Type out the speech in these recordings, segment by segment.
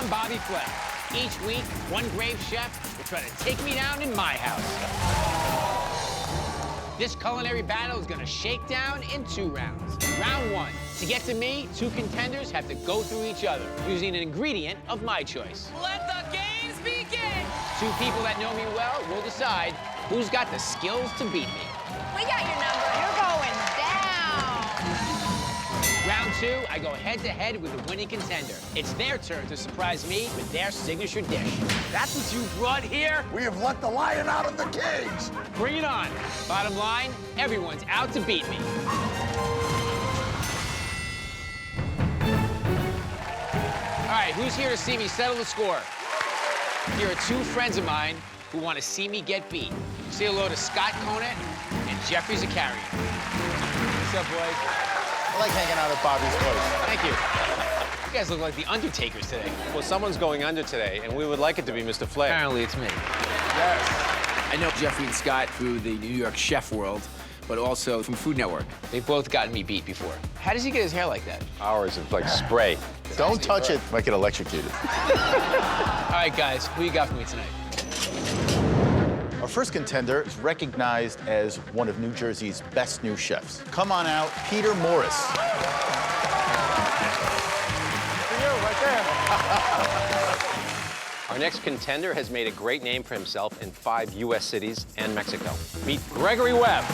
I'm Bobby Flay. Each week, one brave chef will try to take me down in my house. This culinary battle is gonna shake down in 2 rounds. Round 1, to get to me, 2 contenders have to go through each other using an ingredient of my choice. Let the games begin! 2 people that know me well will decide who's got the skills to beat me. We got your number. You're going down. Round 2, I go head-to-head with the winning contender. It's their turn to surprise me with their signature dish. That's what you brought here? We have let the lion out of the cage. Bring it on. Bottom line, everyone's out to beat me. All right, who's here to see me settle the score? Here are 2 friends of mine who want to see me get beat. Say hello to Scott Conant and Jeffrey Zakarian. What's up, boys? I like hanging out at Bobby's place. Thank you. You guys look like the Undertakers today. Well, someone's going under today, and we would like it to be Mr. Flay. Apparently, it's me. Yes. I know Jeffrey and Scott through the New York chef world, but also from Food Network. They've both gotten me beat before. How does he get his hair like that? Ours is like spray. Don't touch it. Might get electrocuted. All right, guys, who you got for me tonight? Our first contender is recognized as one of New Jersey's best new chefs. Come on out, Peter Morris. For you, right there. Our next contender has made a great name for himself in 5 U.S. cities and Mexico. Meet Gregory Webb.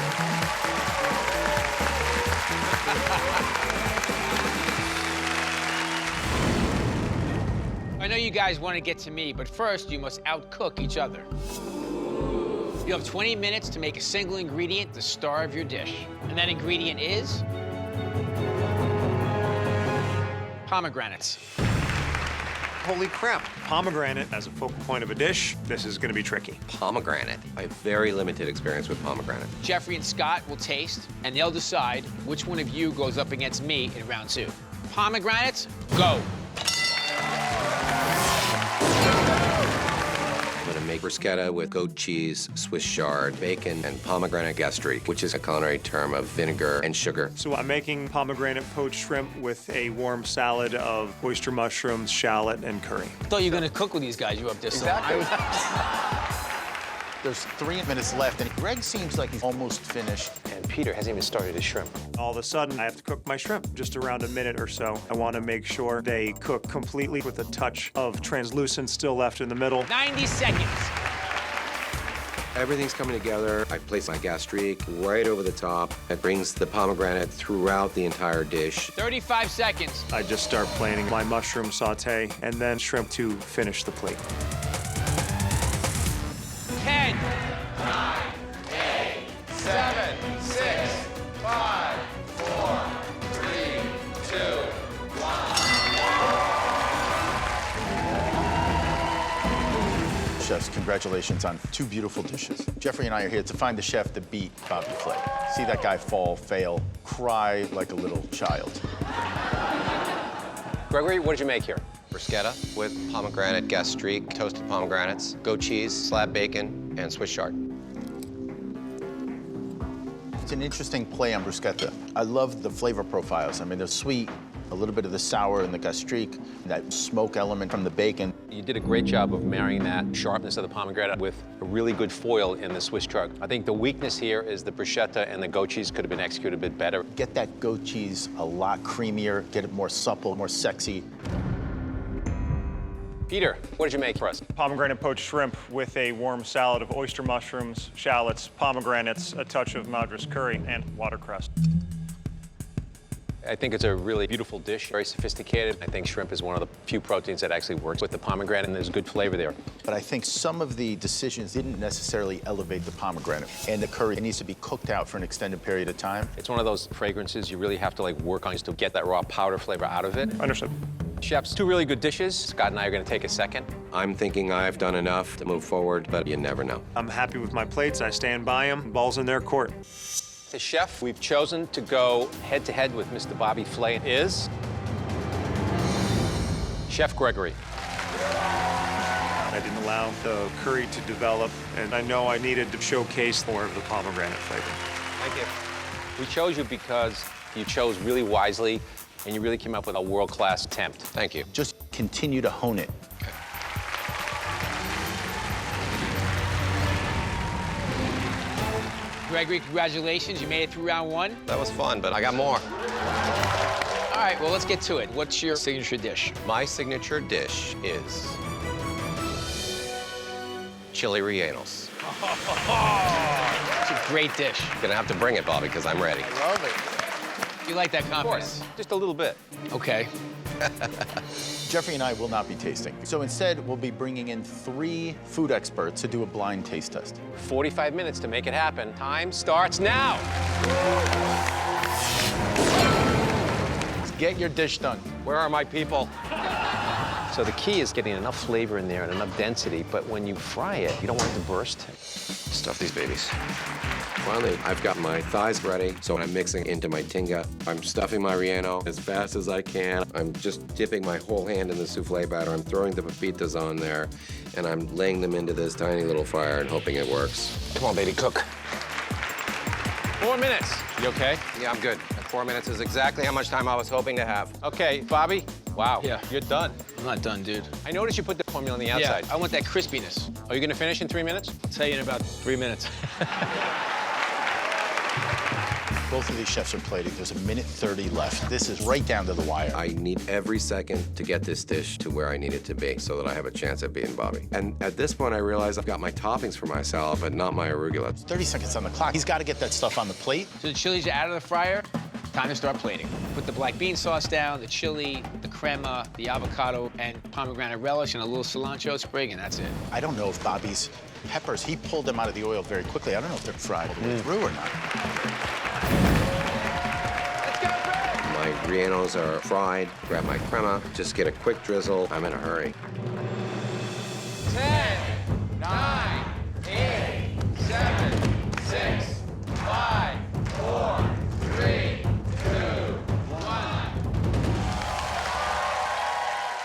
I know you guys want to get to me, but first you must outcook each other. You have 20 minutes to make a single ingredient the star of your dish. And that ingredient is pomegranates. Holy crap. Pomegranate as a focal point of a dish, this is gonna be tricky. Pomegranate. I have very limited experience with pomegranate. Jeffrey and Scott will taste, and they'll decide which one of you goes up against me in round 2. Pomegranates, go. I'm gonna make bruschetta with goat cheese, Swiss chard, bacon, and pomegranate gastrique, which is a culinary term of vinegar and sugar. So I'm making pomegranate poached shrimp with a warm salad of oyster mushrooms, shallot, and curry. I thought you were gonna cook with these guys. You were up there. Exactly. There's 3 minutes left, and Greg seems like he's almost finished. And Peter hasn't even started his shrimp. All of a sudden, I have to cook my shrimp just around a minute or so. I want to make sure they cook completely with a touch of translucent still left in the middle. 90 seconds. Everything's coming together. I place my gastrique right over the top. It brings the pomegranate throughout the entire dish. 35 seconds. I just start planning my mushroom saute and then shrimp to finish the plate. 10, 7, 6, 5, 4, 3, 2, 1. Chefs, congratulations on 2 beautiful dishes. Jeffrey and I are here to find the chef that beat Bobby Flay. See that guy fall, fail, cry like a little child. Gregory, what did you make here? Bruschetta with pomegranate gastrique, toasted pomegranates, goat cheese, slab bacon, and Swiss chard. It's an interesting play on bruschetta. I love the flavor profiles. I mean, they're sweet, a little bit of the sour in the gastrique, that smoke element from the bacon. You did a great job of marrying that sharpness of the pomegranate with a really good foil in the Swiss chard. I think the weakness here is the bruschetta, and the goat cheese could have been executed a bit better. Get that goat cheese a lot creamier, get it more supple, more sexy. Peter, what did you make for us? Pomegranate poached shrimp with a warm salad of oyster mushrooms, shallots, pomegranates, a touch of Madras curry, and watercress. I think it's a really beautiful dish, very sophisticated. I think shrimp is one of the few proteins that actually works with the pomegranate, and there's good flavor there. But I think some of the decisions didn't necessarily elevate the pomegranate. And the curry, it needs to be cooked out for an extended period of time. It's one of those fragrances you really have to work on just to get that raw powder flavor out of it. Understood. Chefs, 2 really good dishes. Scott and I are gonna take a second. I'm thinking I've done enough to move forward, but you never know. I'm happy with my plates. I stand by them. Ball's in their court. The chef we've chosen to go head-to-head with Mr. Bobby Flay is Chef Gregory. I didn't allow the curry to develop, and I know I needed to showcase more of the pomegranate flavor. Thank you. We chose you because you chose really wisely, and you really came up with a world-class attempt. Thank you. Just continue to hone it. Gregory, congratulations. You made it through round one. That was fun, but I got more. All right, well, let's get to it. What's your signature dish? My signature dish is Chile Rellenos. It's a great dish. Gonna have to bring it, Bobby, because I'm ready. Love it. You like that confidence? Just a little bit. Okay. Jeffrey and I will not be tasting. So instead, we'll be bringing in 3 food experts to do a blind taste test. 45 minutes to make it happen. Time starts now. Let's get your dish done. Where are my people? So the key is getting enough flavor in there and enough density, but when you fry it, you don't want it to burst. Stuff these babies. Finally, I've got my thighs ready, so I'm mixing into my tinga. I'm stuffing my relleno as fast as I can. I'm just dipping my whole hand in the souffle batter. I'm throwing the pepitas on there, and I'm laying them into this tiny little fryer and hoping it works. Come on, baby, cook. 4 minutes. You okay? Yeah, I'm good. 4 minutes is exactly how much time I was hoping to have. Okay, Bobby. Wow. Yeah. You're done. I'm not done, dude. I noticed you put the formula on the outside. Yeah, I want that crispiness. Are you gonna finish in 3 minutes? I'll tell you in about 3 minutes. Both of these chefs are plating. There's 1:30 left. This is right down to the wire. I need every second to get this dish to where I need it to be so that I have a chance at beating Bobby. And at this point, I realize I've got my toppings for my salad, but not my arugula. 30 seconds on the clock. He's got to get that stuff on the plate. So the chilies are out of the fryer. Time to start plating. Put the black bean sauce down, the chili, the crema, the avocado, and pomegranate relish, and a little cilantro sprig, and that's it. I don't know if Bobby's peppers, he pulled them out of the oil very quickly. I don't know if they're fried all the way through or not. My rellenos are fried. Grab my crema, just get a quick drizzle. I'm in a hurry. 10, 9, 8, 7, 6, 5, 4, 3, 2, 1.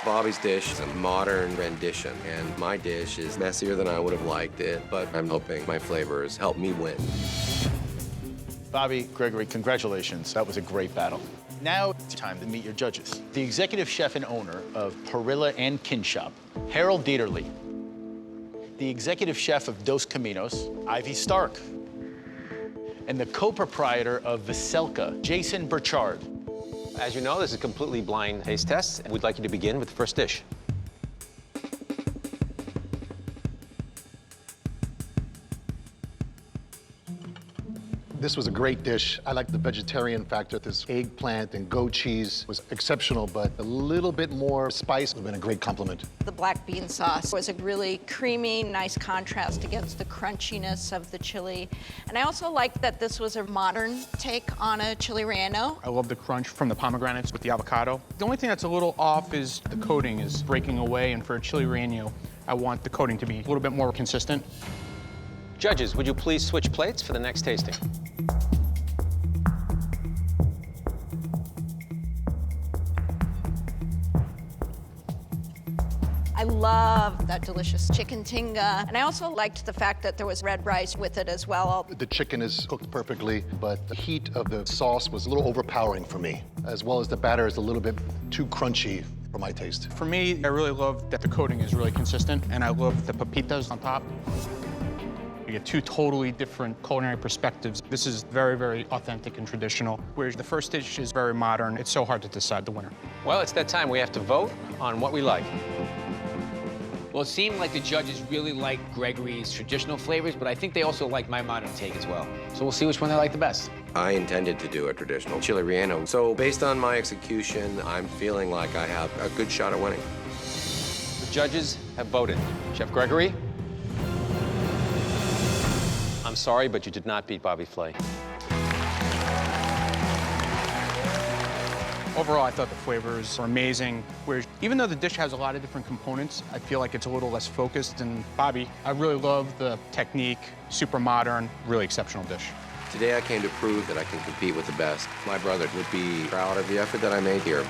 Bobby's dish is a modern rendition, and my dish is messier than I would have liked it, but I'm hoping my flavors help me win. Bobby, Gregory, congratulations. That was a great battle. Now it's time to meet your judges. The executive chef and owner of Parrilla and Kin Shop, Harold Dieterle. The executive chef of Dos Caminos, Ivy Stark. And the co-proprietor of Veselka, Jason Burchard. As you know, this is a completely blind taste test. We'd like you to begin with the first dish. This was a great dish. I like the vegetarian factor. This eggplant and goat cheese was exceptional, but a little bit more spice would have been a great compliment. The black bean sauce was a really creamy, nice contrast against the crunchiness of the chili. And I also liked that this was a modern take on a Chile Relleno. I love the crunch from the pomegranates with the avocado. The only thing that's a little off is the coating is breaking away, and for a Chile Relleno, I want the coating to be a little bit more consistent. Judges, would you please switch plates for the next tasting? I love that delicious chicken tinga. And I also liked the fact that there was red rice with it as well. The chicken is cooked perfectly, but the heat of the sauce was a little overpowering for me, as well as the batter is a little bit too crunchy for my taste. For me, I really love that the coating is really consistent, and I love the pepitas on top. You get 2 totally different culinary perspectives. This is very, very authentic and traditional, whereas the first dish is very modern. It's so hard to decide the winner. Well, it's that time. We have to vote on what we like. Well, it seemed like the judges really liked Gregory's traditional flavors, but I think they also like my modern take as well. So we'll see which one they like the best. I intended to do a traditional Chile Relleno, so based on my execution, I'm feeling like I have a good shot at winning. The judges have voted. Chef Gregory, I'm sorry, but you did not beat Bobby Flay. Overall, I thought the flavors were amazing, whereas even though the dish has a lot of different components, I feel like it's a little less focused. And Bobby, I really love the technique, super modern, really exceptional dish. Today I came to prove that I can compete with the best. My brother would be proud of the effort that I made here.